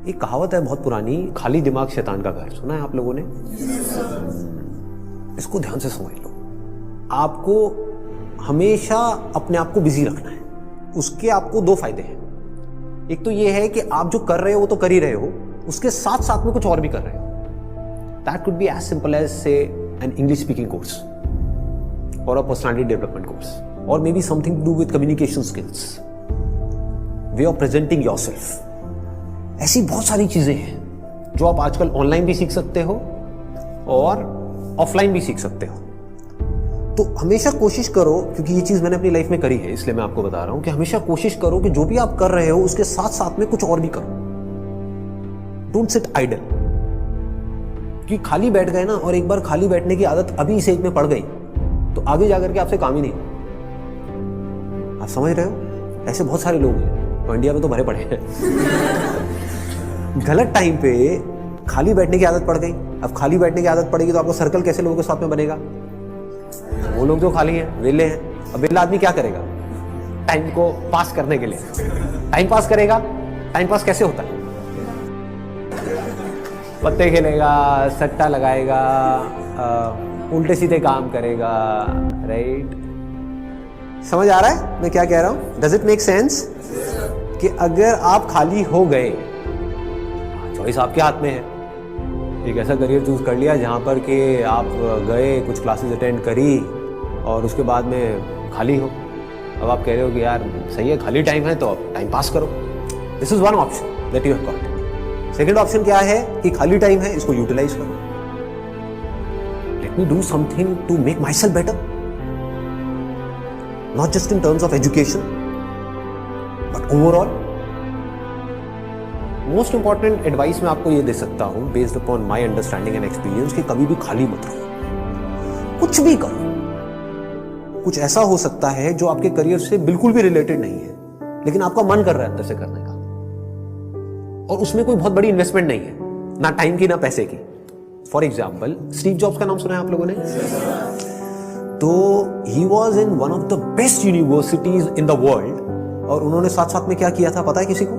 एक कहावत है बहुत पुरानी, खाली दिमाग शैतान का घर। सुना है आप लोगों ने? इसको ध्यान से समझ लो। आपको हमेशा अपने आप को बिजी रखना है। उसके आपको दो फायदे हैं। एक तो ये है कि आप जो कर रहे हो वो तो कर ही रहे हो, उसके साथ साथ में कुछ और भी कर रहे हो। That could be as simple as say an English speaking course और अ पर्सनालिटी डेवलपमेंट कोर्स, और maybe something to do with communication skills, way of presenting yourself. ऐसी बहुत सारी चीजें हैं जो आप आजकल ऑनलाइन भी सीख सकते हो और ऑफलाइन भी सीख सकते हो। तो हमेशा कोशिश करो, क्योंकि ये चीज मैंने अपनी लाइफ में करी है इसलिए मैं आपको बता रहा हूं कि हमेशा कोशिश करो कि जो भी आप कर रहे हो उसके साथ साथ में कुछ और भी करो। Don't sit idle. कि खाली बैठ गए ना, और एक बार खाली बैठने की आदत अभी इस एज में पड़ गई तो आगे जाकर के आपसे काम ही नहीं। आप समझ रहे हो? ऐसे बहुत सारे लोग हैं और इंडिया में तो भरे पड़े हैं। गलत टाइम पे खाली बैठने की आदत पड़ गई। अब खाली बैठने की आदत पड़ेगी तो आपको सर्कल कैसे लोगों के साथ में बनेगा? वो लोग जो खाली हैं, वेले हैं। अब वेला आदमी क्या करेगा टाइम को पास करने के लिए? टाइम पास करेगा। टाइम पास कैसे होता है? पत्ते खेलेगा, सट्टा लगाएगा, उल्टे सीधे काम करेगा। राइट? समझ आ रहा है मैं क्या कह रहा हूं? Does it make sense? कि अगर आप खाली हो गए, चॉइस आपके हाथ में है। एक ऐसा करियर चूज कर लिया जहां पर कि आप गए, कुछ क्लासेस अटेंड करी और उसके बाद में खाली हो। अब आप कह रहे हो कि यार सही है, खाली टाइम है तो अब टाइम पास करो। This is one option that you have got. Second option क्या है कि खाली टाइम है, इसको यूटिलाइज करो। Let me do something to make myself better, not just in terms of education but overall. Most important advice मैं आपको ये दे सकता हूं based upon my understanding and experience कि कभी भी खाली मत रहो, कुछ भी करो। कुछ ऐसा हो सकता है जो आपके करियर से बिल्कुल भी रिलेटेड नहीं है, लेकिन आपका मन कर रहा है अंदर से करने का, और उसमें कोई बहुत बड़ी इन्वेस्टमेंट नहीं है, ना टाइम की ना पैसे की। फॉर एग्जाम्पल, स्टीव जॉब्स का नाम सुना है आप लोगों ने? तो he was in one of the best universities in the world, और उन्होंने साथ साथ में क्या किया था पता है किसी को?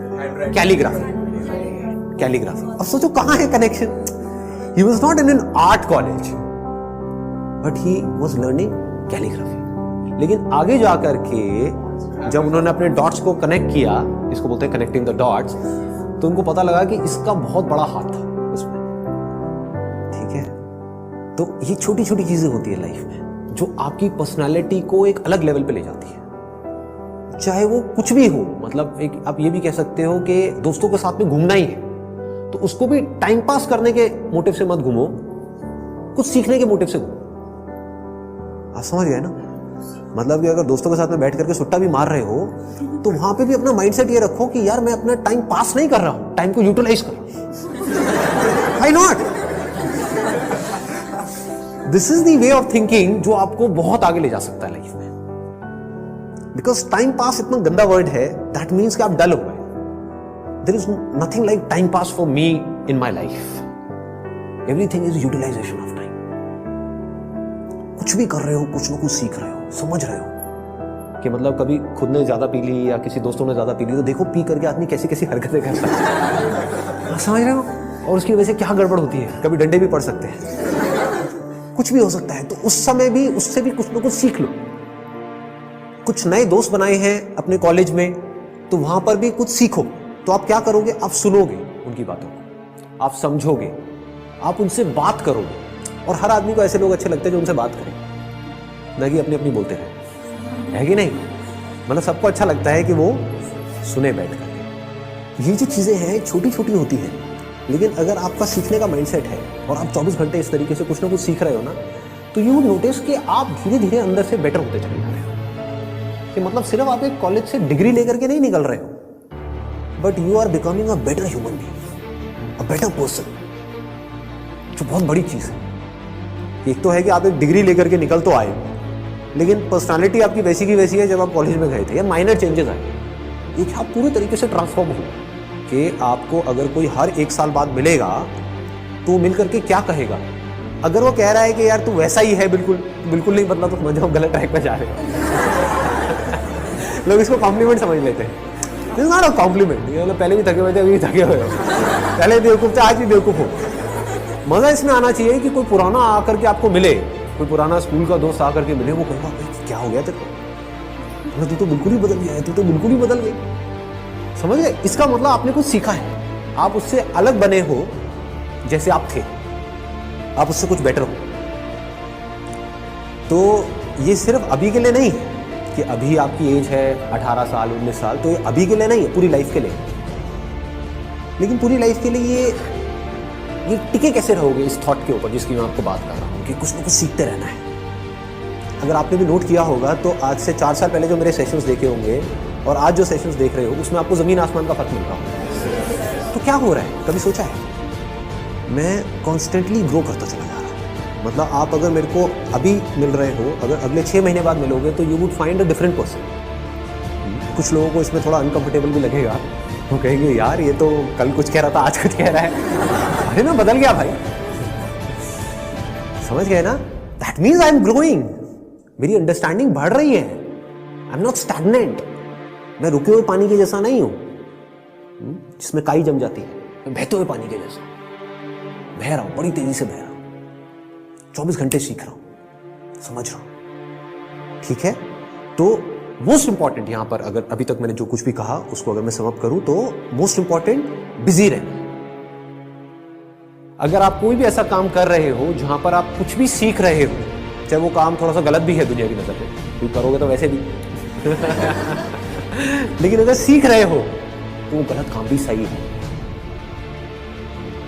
कैलीग्राफी। कैलीग्राफी। अब सोचो कहां है connection? He was not in an art college but he was learning calligraphy. लेकिन आगे जाकर के जब उन्होंने अपने डॉट्स को कनेक्ट किया, इसको बोलते हैं कनेक्टिंग द डॉट्स, तो उनको पता लगा कि इसका बहुत बड़ा हाथ था उसमें। ठीक है? तो ये छोटी छोटी चीजें होती है लाइफ में जो आपकी पर्सनालिटी को एक अलग लेवल पे ले जाती है। चाहे वो कुछ भी हो, मतलब एक आप ये भी कह सकते हो कि दोस्तों के साथ में घूमना ही है तो उसको भी टाइम पास करने के मोटिव से मत घूमो, कुछ सीखने के मोटिव से घूमो। आप समझ गए ना? मतलब कि अगर दोस्तों के साथ में बैठ करके सुट्टा भी मार रहे हो तो वहां पे भी अपना माइंडसेट ये रखो कि यार मैं अपना टाइम पास नहीं कर रहा हूं, टाइम को यूटिलाइज कर रहा हूं। Why not? This is the way of thinking जो आपको बहुत आगे ले जा सकता है लाइफ में। बिकॉज टाइम पास इतना गंदा वर्ड है, दैट मीन्स कि आप डल हो गए। There is nothing like time pass for me in my life. Everything is utilization of time. कुछ भी कर रहे हो, कुछ ना कुछ सीख रहे हो, समझ रहे हो कि मतलब कभी खुद ने ज्यादा पी ली या किसी दोस्तों ने ज्यादा पी ली तो देखो पी करके आदमी कैसी कैसी हरकतें करता है। समझ रहे हो? और उसकी वजह से क्या गड़बड़ होती है, कभी डंडे भी पड़ सकते हैं, कुछ भी हो सकता है। तो उस समय भी उससे भी कुछ ना कुछ सीख लो। कुछ नए दोस्त बनाए हैं अपने कॉलेज में तो वहां पर भी कुछ सीखो। तो आप क्या करोगे? आप सुनोगे उनकी बातों को, आप समझोगे, आप उनसे बात करोगे। और हर आदमी को ऐसे लोग अच्छे लगते हैं जो उनसे बात करें, ना कि अपनी अपनी बोलते रहे, है कि नहीं? मतलब सबको अच्छा लगता है कि वो सुने बैठ करके। ये जो चीजें हैं छोटी छोटी होती हैं, लेकिन अगर आपका सीखने का माइंडसेट है और आप 24 घंटे इस तरीके से कुछ ना कुछ सीख रहे हो ना, तो यू वुड नोटिस कि आप धीरे धीरे अंदर से बेटर होते चले जा रहे हो। कि मतलब सिर्फ आप एक कॉलेज से डिग्री लेकर के नहीं निकल रहे हो, but you are becoming a better human being, a better person, जो बहुत बड़ी चीज है। एक तो है कि आप एक डिग्री लेकर के निकल तो आए, लेकिन पर्सनालिटी आपकी वैसी की वैसी है जब आप कॉलेज में गए थे, या माइनर चेंजेस आए। एक आप पूरे तरीके से ट्रांसफॉर्म हो कि आपको अगर कोई हर 1 साल बाद मिलेगा तो मिल करके क्या कहेगा? अगर वो कह रहा है कि यार तू वैसा ही है, बिल्कुल बिल्कुल नहीं बदला, तो समझ जाओ गलत ट्रैक पर जा रहे हो। लोग इसको कॉम्प्लीमेंट समझ लेते हैं। This is not a compliment. ये मतलब पहले भी थके हुए थे, अभी भी थके हुए हो, पहले बेवकूफ थे, आज भी बेवकूफ हो। मजा इसमें आना चाहिए कि कोई पुराना आकर के आपको मिले, कोई पुराना स्कूल का दोस्त आकर के मिले, वो कहेगा क्या हो गया तेरे को, तू तो बिल्कुल ही बदल गया है, तू तो बिल्कुल ही बदल गई। समझ गए? इसका मतलब आपने कुछ सीखा है, आप उससे अलग बने हो जैसे आप थे, आप उससे कुछ बेटर हो। तो ये सिर्फ अभी के लिए नहीं है कि अभी आपकी एज है 18 साल 19 साल, तो ये अभी के लिए नहीं है, पूरी लाइफ के लिए। लेकिन पूरी लाइफ के लिए ये टिके कैसे रहोगे इस थॉट के ऊपर जिसकी मैं आपको बात कर रहा हूँ कि कुछ ना कुछ सीखते रहना है। अगर आपने भी नोट किया होगा तो आज से 4 साल पहले जो मेरे सेशंस देखे होंगे और आज जो सेशंस देख रहे हो उसमें आपको ज़मीन आसमान का फर्क मिल रहा होगा। तो क्या हो रहा है, कभी सोचा है? मैं कॉन्स्टेंटली ग्रो करता चला जा रहा हूँ। मतलब आप अगर मेरे को अभी मिल रहे हो, अगर अगले 6 महीने बाद मिलोगे तो you would find a different person. कुछ लोगों को इसमें थोड़ा अनकंफर्टेबल भी लगेगा, वो कहेंगे यार ये तो कल कुछ कह रहा था आज कुछ कह रहा है, अरे मैं बदल गया भाई। समझ गए ना? That means I am growing, मेरी अंडरस्टैंडिंग बढ़ रही है। आई एम नॉट स्टैग्नेंट, मैं रुके हुए पानी के जैसा नहीं हूं जिसमें काई जम जाती है, मैं बहते हुए पानी के जैसा बह रहा हूं, बड़ी तेजी से बह रहा हूं, 24 घंटे सीख रहा हूं, समझ रहा हूं। ठीक है? तो मोस्ट इंपॉर्टेंट यहां पर, अगर अभी तक मैंने जो कुछ भी कहा उसको अगर मैं समअप करूं तो मोस्ट इंपॉर्टेंट बिजी रहना। अगर आप कोई भी ऐसा काम कर रहे हो जहां पर आप कुछ भी सीख रहे हो, चाहे वो काम थोड़ा सा गलत भी है दुनिया की नजर में, क्योंकि करोगे तो वैसे भी लेकिन अगर सीख रहे हो तो वो गलत काम भी सही है।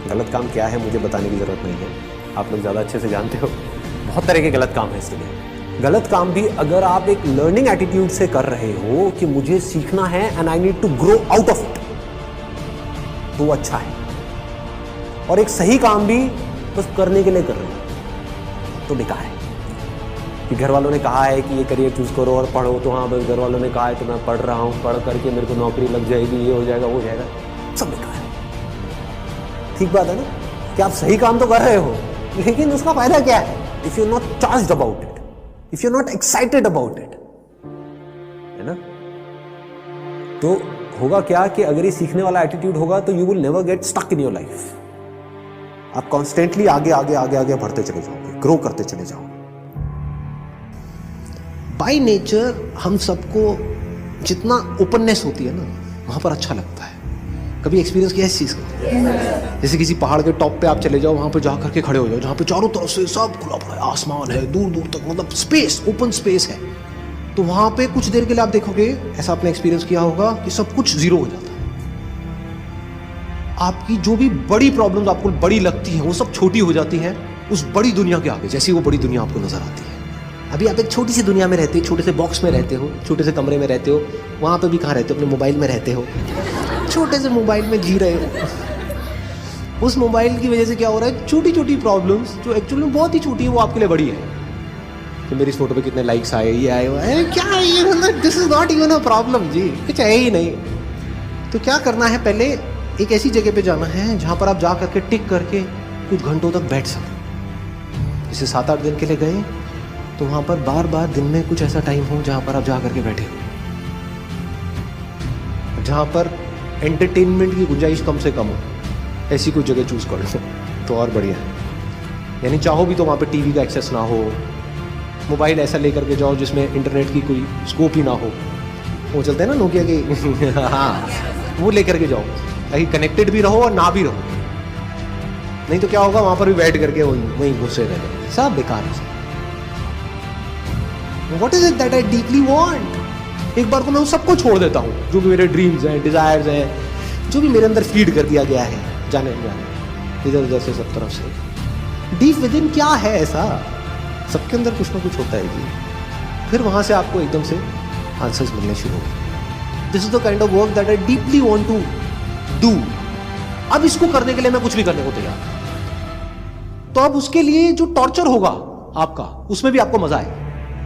गलत काम क्या है मुझे बताने की जरूरत नहीं है, आप लोग ज्यादा अच्छे से जानते हो। बहुत तरह के गलत काम है इस दुनिया। गलत काम भी अगर आप एक लर्निंग एटीट्यूड से कर रहे हो कि मुझे सीखना है and I need to grow out of it, तो वो अच्छा है। और एक सही काम भी बस करने के लिए कर रहे हो तो बेकार है। कि घर वालों ने कहा है कि ये करियर चूज करो और पढ़ो, तो हाँ बस घर वालों ने कहा है तो मैं पढ़ रहा हूँ, पढ़ करके मेरे को नौकरी लग जाएगी, ये हो जाएगा वो हो जाएगा, सब बेकार है। ठीक बात है ना कि आप सही काम तो कर रहे हो लेकिन उसका फायदा क्या है if you not charged about it, if you not excited about it, है ना? तो होगा क्या कि अगर ये सीखने वाला एटीट्यूड होगा तो you will never get stuck in your life. आप कॉन्स्टेंटली आगे आगे आगे आगे बढ़ते चले जाओगे, ग्रो करते चले जाओगे। बाय नेचर हम सबको जितना ओपननेस होती है ना वहां पर अच्छा लगता है। कभी एक्सपीरियंस किया है इस चीज का? जैसे किसी पहाड़ के टॉप पे आप चले जाओ, वहां पे जा करके खड़े हो जाओ जहां पे चारों तरफ से सब खुला पड़ा है, आसमान है दूर दूर तक, मतलब स्पेस, ओपन स्पेस है। तो वहां पे कुछ देर के लिए आप देखोगे, ऐसा आपने एक्सपीरियंस किया होगा कि सब कुछ जीरो हो जाता है। आपकी जो भी बड़ी प्रॉब्लम्स आपको बड़ी लगती है वो सब छोटी हो जाती है उस बड़ी दुनिया के आगे, जैसी वो बड़ी दुनिया आपको नजर आती है। अभी आप एक छोटी सी दुनिया में रहते हो, छोटे से बॉक्स में रहते हो, छोटे से कमरे में रहते हो, वहां पे भी कहाँ रहते हो? अपने मोबाइल में रहते हो, छोटे से मोबाइल में जी रहे हो। उस मोबाइल की वजह से क्या हो रहा है, छोटी छोटी प्रॉब्लम्स जो एक्चुअली में बहुत ही छोटी है वो आपके लिए बड़ी है। कि मेरी इस फोटो पे कितने लाइक्स आए, ये आए, क्या है ये, मतलब this is not even a problem जी, कुछ है ही नहीं। तो क्या करना है, पहले एक ऐसी जगह पे जाना है जहां पर आप जा करके टिक करके कुछ घंटों तक बैठ सकें। जैसे 7-8 दिन के लिए गए तो वहां पर बार बार दिन में कुछ ऐसा टाइम हो जहां पर आप जा करके बैठे हो, जहां पर एंटरटेनमेंट की गुंजाइश कम से कम हो, ऐसी कोई जगह चूज कर लो तो और बढ़िया है। यानी चाहो भी तो वहां पे टीवी का एक्सेस ना हो, मोबाइल ऐसा लेकर के जाओ जिसमें इंटरनेट की कोई स्कोप ही ना हो, वो चलते हैं ना नोकिया के हाँ, वो लेकर के जाओ ताकि कनेक्टेड भी रहो और ना भी रहो। नहीं तो क्या होगा, वहां पर भी बैठ करके वहीं घुसे रहे, सब बेकार है। What is it that I deeply want? एक बार को मैं उन सबको छोड़ देता हूँ जो भी मेरे ड्रीम्स हैं, डिजायर्स हैं, जो भी मेरे अंदर फीड कर दिया गया है जाने इधर उधर से सब तरफ से। डीप विद इन क्या है ऐसा, सबके अंदर कुछ ना कुछ होता है जी। फिर वहां से आपको एकदम से आंसर्स मिलने शुरू होंगे। This is the kind of work that I deeply want to do. अब इसको करने के लिए मैं कुछ भी करने को तैयार। तो अब उसके लिए जो टॉर्चर होगा आपका, उसमें भी आपको मजा आए।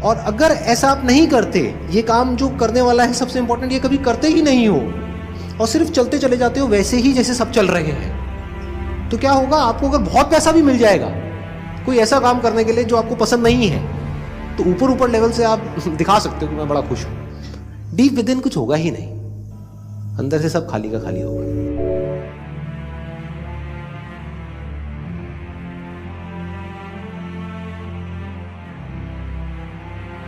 और अगर ऐसा आप नहीं करते, ये काम जो करने वाला है सबसे इंपॉर्टेंट, ये कभी करते ही नहीं हो और सिर्फ चलते चले जाते हो वैसे ही जैसे सब चल रहे हैं, तो क्या होगा, आपको अगर बहुत पैसा भी मिल जाएगा कोई ऐसा काम करने के लिए जो आपको पसंद नहीं है, तो ऊपर ऊपर लेवल से आप दिखा सकते हो कि मैं बड़ा खुश हूं, डीप विद इन कुछ होगा ही नहीं। अंदर से सब खाली का खाली होगा।